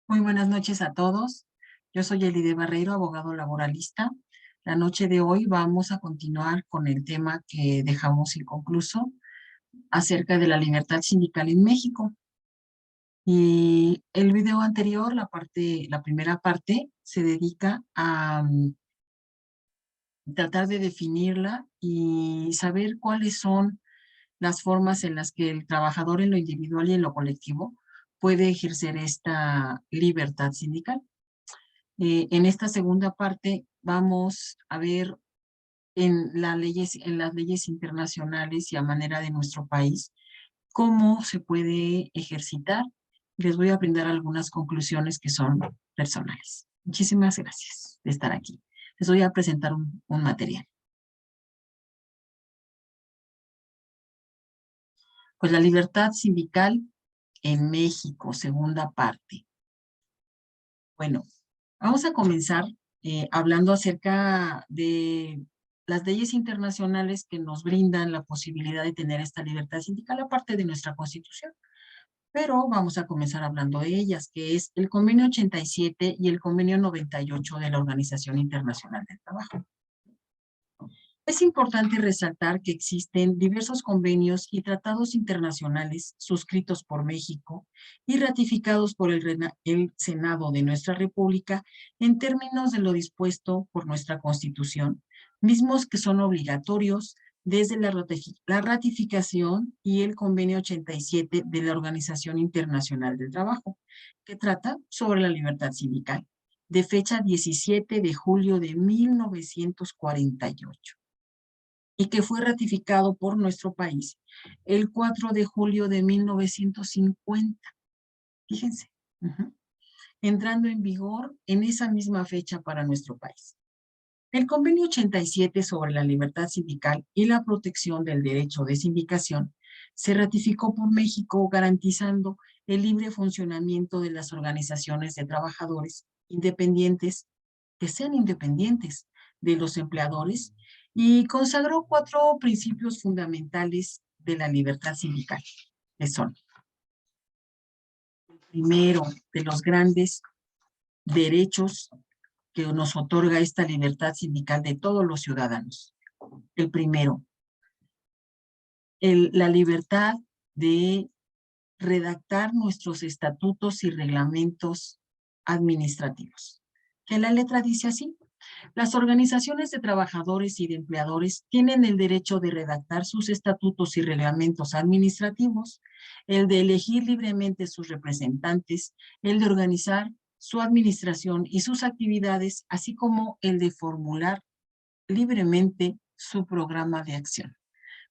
Muy buenas noches a todos. Yo soy Elide Barreiro, abogado laboralista. La noche de hoy vamos a continuar con el tema que dejamos inconcluso acerca de la libertad sindical en México. Y el video anterior, la primera parte, se dedica a tratar de definirla y saber cuáles son las formas en las que el trabajador en lo individual y en lo colectivo puede ejercer esta libertad sindical. En esta segunda parte vamos a ver en las leyes internacionales y a manera de nuestro país cómo se puede ejercitar. Les voy a brindar algunas conclusiones que son personales. Muchísimas gracias de estar aquí. Les voy a presentar un material. Pues la libertad sindical en México, segunda parte. Bueno, vamos a comenzar hablando acerca de las leyes internacionales que nos brindan la posibilidad de tener esta libertad sindical, aparte de nuestra Constitución. Pero vamos a comenzar hablando de ellas, que es el Convenio 87 y el Convenio 98 de la Organización Internacional del Trabajo. Es importante resaltar que existen diversos convenios y tratados internacionales suscritos por México y ratificados por el Senado de nuestra República en términos de lo dispuesto por nuestra Constitución, mismos que son obligatorios desde la ratificación y el Convenio 87 de la Organización Internacional del Trabajo, que trata sobre la libertad sindical, de fecha 17 de julio de 1948 y que fue ratificado por nuestro país el 4 de julio de 1950. Fíjense, entrando en vigor en esa misma fecha para nuestro país. El Convenio 87 sobre la libertad sindical y la protección del derecho de sindicación se ratificó por México garantizando el libre funcionamiento de las organizaciones de trabajadores independientes, que sean independientes de los empleadores, y consagró 4 principios fundamentales de la libertad sindical, que son, primero, de los grandes derechos que nos otorga esta libertad sindical de todos los ciudadanos. El primero, la libertad de redactar nuestros estatutos y reglamentos administrativos, que la letra dice así: las organizaciones de trabajadores y de empleadores tienen el derecho de redactar sus estatutos y reglamentos administrativos, el de elegir libremente sus representantes, el de organizar su administración y sus actividades, así como el de formular libremente su programa de acción.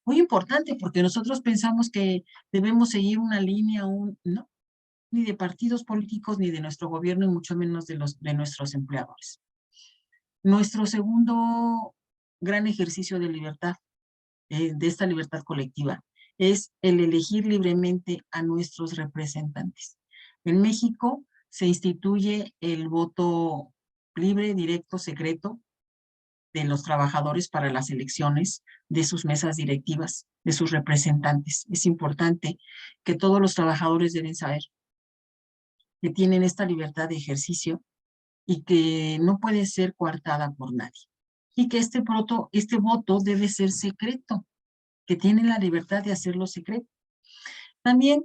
Muy importante, porque nosotros pensamos que debemos seguir una línea, no, ni de partidos políticos, ni de nuestro gobierno, y mucho menos de nuestros empleadores. Nuestro segundo gran ejercicio de libertad, de esta libertad colectiva, es el elegir libremente a nuestros representantes. En México se instituye el voto libre, directo, secreto de los trabajadores para las elecciones de sus mesas directivas, de sus representantes. Es importante que todos los trabajadores deben saber que tienen esta libertad de ejercicio y que no puede ser coartada por nadie. Y que este voto debe ser secreto, que tienen la libertad de hacerlo secreto. También,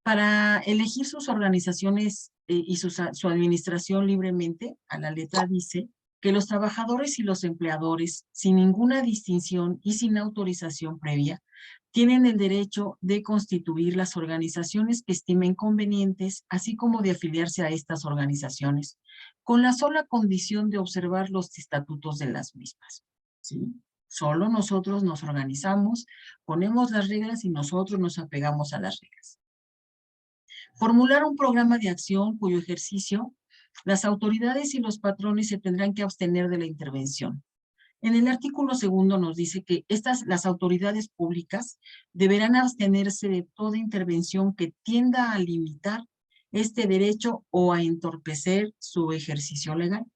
para elegir sus organizaciones y su administración libremente, a la letra dice que los trabajadores y los empleadores, sin ninguna distinción y sin autorización previa, tienen el derecho de constituir las organizaciones que estimen convenientes, así como de afiliarse a estas organizaciones, con la sola condición de observar los estatutos de las mismas. ¿Sí? Solo nosotros nos organizamos, ponemos las reglas y nosotros nos apegamos a las reglas. Formular un programa de acción cuyo ejercicio las autoridades y los patrones se tendrán que abstener de la intervención. En el artículo 2 nos dice que las autoridades públicas deberán abstenerse de toda intervención que tienda a limitar este derecho o a entorpecer su ejercicio legal.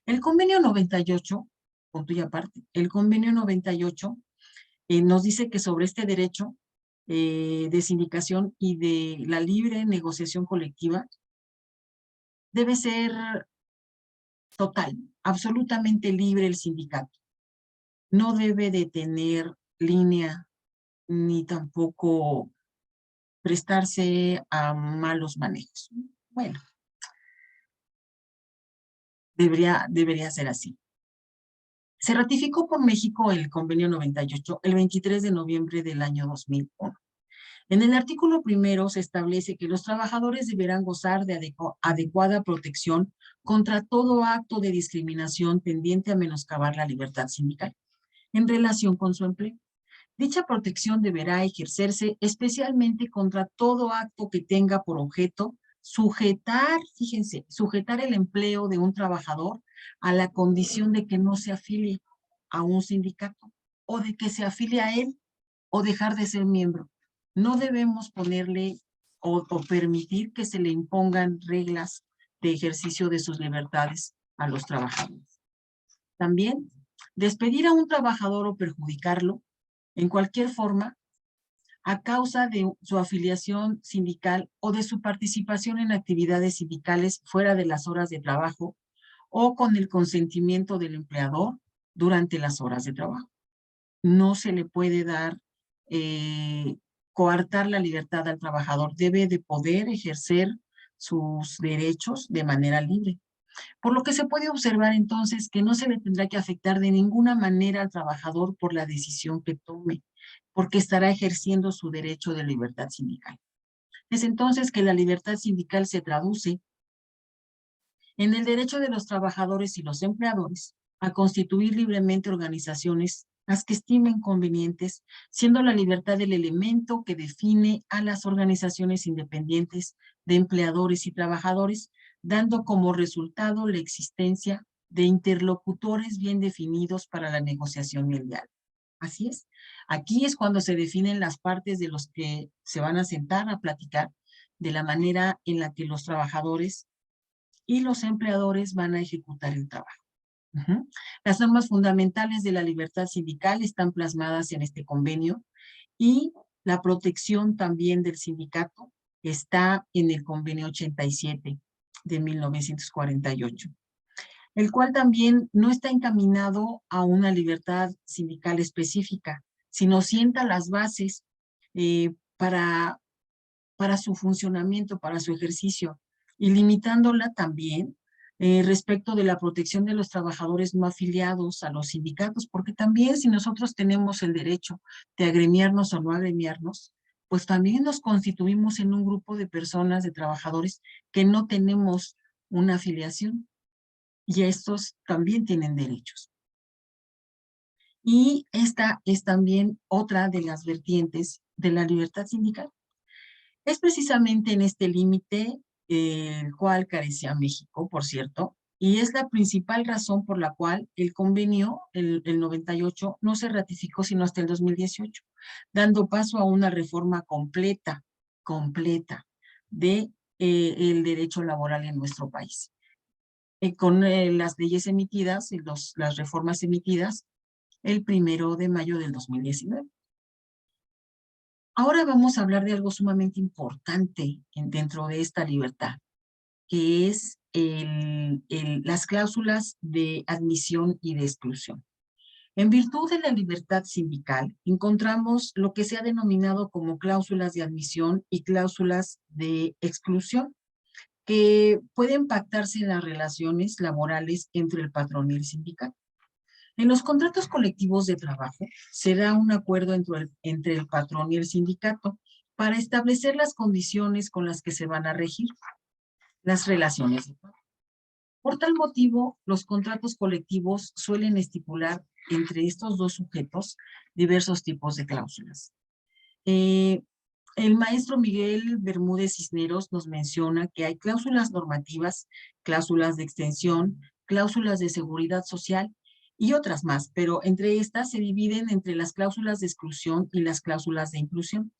El convenio 98, punto y aparte, el convenio 98 nos dice que sobre este derecho de sindicación y de la libre negociación colectiva, Debe ser total, absolutamente libre el sindicato. No debe de tener línea ni tampoco prestarse a malos manejos. Bueno, debería ser así. Se ratificó por México el Convenio 98 el 23 de noviembre del año 2001. En el artículo primero se establece que los trabajadores deberán gozar de adecuada protección contra todo acto de discriminación tendiente a menoscabar la libertad sindical en relación con su empleo. Dicha protección deberá ejercerse especialmente contra todo acto que tenga por objeto sujetar, fíjense, sujetar el empleo de un trabajador a la condición de que no se afilie a un sindicato o de que se afilie a él o dejar de ser miembro. No debemos ponerle o permitir que se le impongan reglas de ejercicio de sus libertades a los trabajadores. También, despedir a un trabajador o perjudicarlo en cualquier forma a causa de su afiliación sindical o de su participación en actividades sindicales fuera de las horas de trabajo o con el consentimiento del empleador durante las horas de trabajo. No se le puede dar, coartar la libertad al trabajador, debe de poder ejercer sus derechos de manera libre. Por lo que se puede observar entonces que no se le tendrá que afectar de ninguna manera al trabajador por la decisión que tome, porque estará ejerciendo su derecho de libertad sindical. Es entonces que la libertad sindical se traduce en el derecho de los trabajadores y los empleadores a constituir libremente organizaciones las que estimen convenientes, siendo la libertad el elemento que define a las organizaciones independientes de empleadores y trabajadores, dando como resultado la existencia de interlocutores bien definidos para la negociación y el diálogo. Así es. Aquí es cuando se definen las partes de los que se van a sentar a platicar de la manera en la que los trabajadores y los empleadores van a ejecutar el trabajo. Las normas fundamentales de la libertad sindical están plasmadas en este convenio y la protección también del sindicato está en el convenio 87 de 1948, el cual también no está encaminado a una libertad sindical específica, sino sienta las bases para su funcionamiento, para su ejercicio, y limitándola también respecto de la protección de los trabajadores no afiliados a los sindicatos, porque también si nosotros tenemos el derecho de agremiarnos o no agremiarnos, pues también nos constituimos en un grupo de personas, de trabajadores, que no tenemos una afiliación, y estos también tienen derechos. Y esta es también otra de las vertientes de la libertad sindical. Es precisamente en este límite el cual carecía México, por cierto, y es la principal razón por la cual el convenio, el 98, no se ratificó sino hasta el 2018, dando paso a una reforma completa de el derecho laboral en nuestro país. Con las leyes emitidas, las reformas emitidas el 1 de mayo del 2019. Ahora vamos a hablar de algo sumamente importante dentro de esta libertad, que es las cláusulas de admisión y de exclusión. En virtud de la libertad sindical, encontramos lo que se ha denominado como cláusulas de admisión y cláusulas de exclusión, que pueden pactarse en las relaciones laborales entre el patrón y el sindicato. En los contratos colectivos de trabajo se da un acuerdo entre el patrón y el sindicato para establecer las condiciones con las que se van a regir las relaciones de trabajo. Por tal motivo, los contratos colectivos suelen estipular entre estos dos sujetos diversos tipos de cláusulas. El maestro Miguel Bermúdez Cisneros nos menciona que hay cláusulas normativas, cláusulas de extensión, cláusulas de seguridad social y otras más, pero entre estas se dividen entre las cláusulas de exclusión y las cláusulas de inclusión.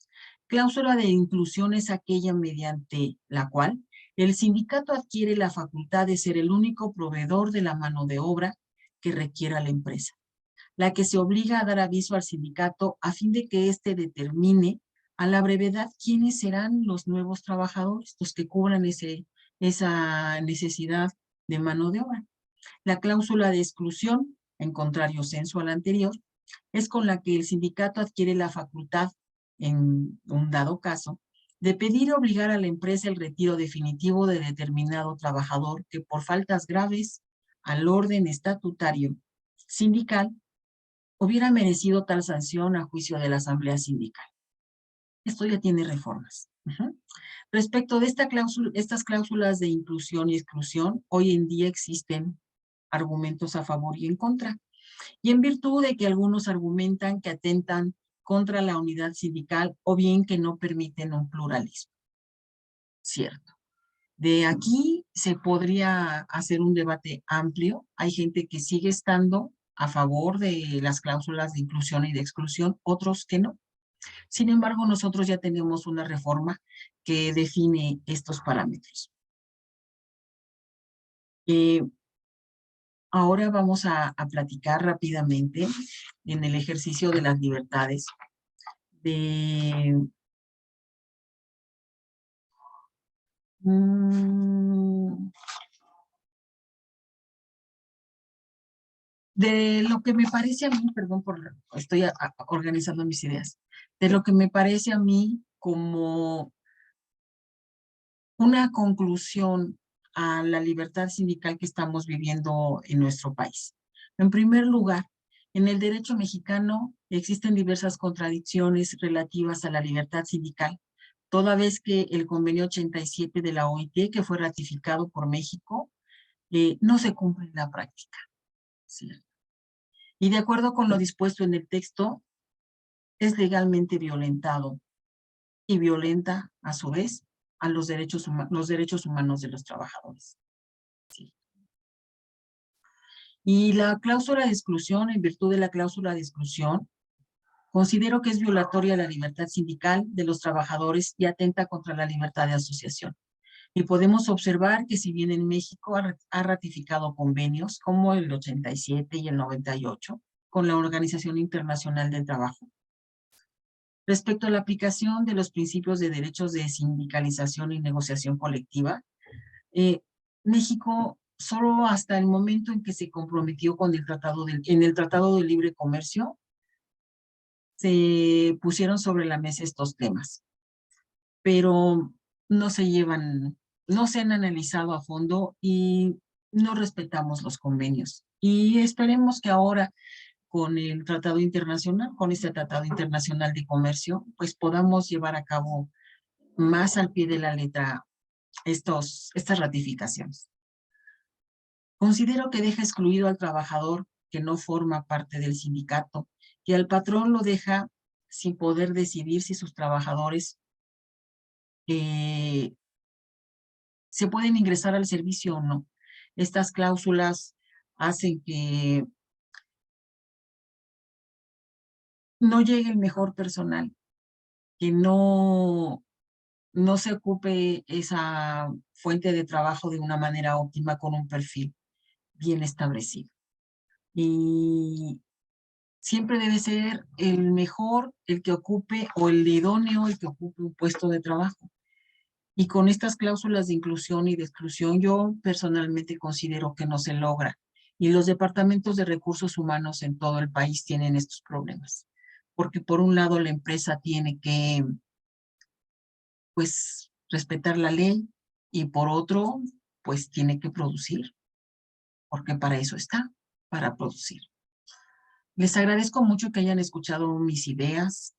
Cláusula de inclusión es aquella mediante la cual el sindicato adquiere la facultad de ser el único proveedor de la mano de obra que requiera la empresa, la que se obliga a dar aviso al sindicato a fin de que éste determine a la brevedad quiénes serán los nuevos trabajadores, los que cubran esa necesidad de mano de obra. La cláusula de exclusión, en contrario sensu a la anterior, es con la que el sindicato adquiere la facultad, en un dado caso, de pedir o obligar a la empresa el retiro definitivo de determinado trabajador que por faltas graves al orden estatutario sindical hubiera merecido tal sanción a juicio de la Asamblea Sindical. Esto ya tiene reformas. Respecto de estas cláusulas de inclusión y exclusión, hoy en día existen argumentos a favor y en contra. Y en virtud de que algunos argumentan que atentan contra la unidad sindical o bien que no permiten un pluralismo. Cierto. De aquí se podría hacer un debate amplio. Hay gente que sigue estando a favor de las cláusulas de inclusión y de exclusión, otros que no. Sin embargo, nosotros ya tenemos una reforma que define estos parámetros. Ahora vamos a platicar rápidamente en el ejercicio de las libertades de lo que me parece a mí, perdón, estoy organizando mis ideas, de lo que me parece a mí como una conclusión a la libertad sindical que estamos viviendo en nuestro país. En primer lugar, en el derecho mexicano existen diversas contradicciones relativas a la libertad sindical, toda vez que el convenio 87 de la OIT, que fue ratificado por México, no se cumple en la práctica. ¿Sí? Y de acuerdo con lo dispuesto en el texto, es legalmente violentado y violenta, a su vez, a los derechos humanos de los trabajadores. Sí. Y la cláusula de exclusión, en virtud de la cláusula de exclusión, considero que es violatoria la libertad sindical de los trabajadores y atenta contra la libertad de asociación. Y podemos observar que si bien en México ha ratificado convenios como el 87 y el 98 con la Organización Internacional del Trabajo, respecto a la aplicación de los principios de derechos de sindicalización y negociación colectiva, México solo hasta el momento en que se comprometió con en el Tratado de Libre Comercio, se pusieron sobre la mesa estos temas, pero no se han analizado a fondo y no respetamos los convenios. Y esperemos que ahora con el tratado internacional, con este tratado internacional de comercio, pues podamos llevar a cabo más al pie de la letra estas ratificaciones. Considero que deja excluido al trabajador que no forma parte del sindicato y al patrón lo deja sin poder decidir si sus trabajadores se pueden ingresar al servicio o no. Estas cláusulas hacen que no llegue el mejor personal, que no se ocupe esa fuente de trabajo de una manera óptima con un perfil bien establecido. Y siempre debe ser el mejor el que ocupe, o el idóneo el que ocupe un puesto de trabajo. Y con estas cláusulas de inclusión y de exclusión, yo personalmente considero que no se logra. Y los departamentos de recursos humanos en todo el país tienen estos problemas. Porque por un lado la empresa tiene que, pues, respetar la ley, y por otro, pues tiene que producir, porque para eso está, para producir. Les agradezco mucho que hayan escuchado mis ideas,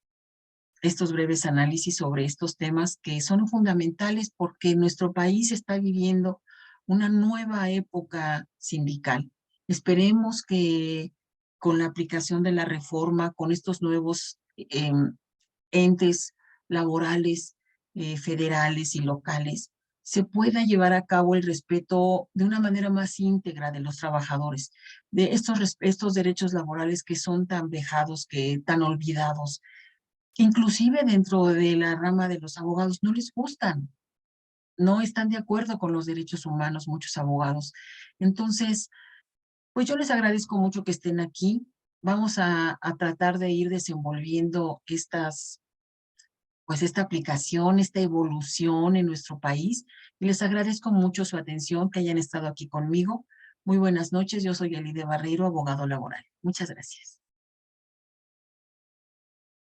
estos breves análisis sobre estos temas que son fundamentales porque nuestro país está viviendo una nueva época sindical. Esperemos que con la aplicación de la reforma, con estos nuevos entes laborales, federales y locales, se pueda llevar a cabo el respeto de una manera más íntegra de los trabajadores, de estos derechos laborales que son tan vejados, tan olvidados. Inclusive dentro de la rama de los abogados no les gustan, no están de acuerdo con los derechos humanos muchos abogados. Entonces, pues yo les agradezco mucho que estén aquí. Vamos a tratar de ir desenvolviendo pues esta aplicación, esta evolución en nuestro país. Y les agradezco mucho su atención, que hayan estado aquí conmigo. Muy buenas noches, yo soy Elide Barreiro, abogado laboral. Muchas gracias.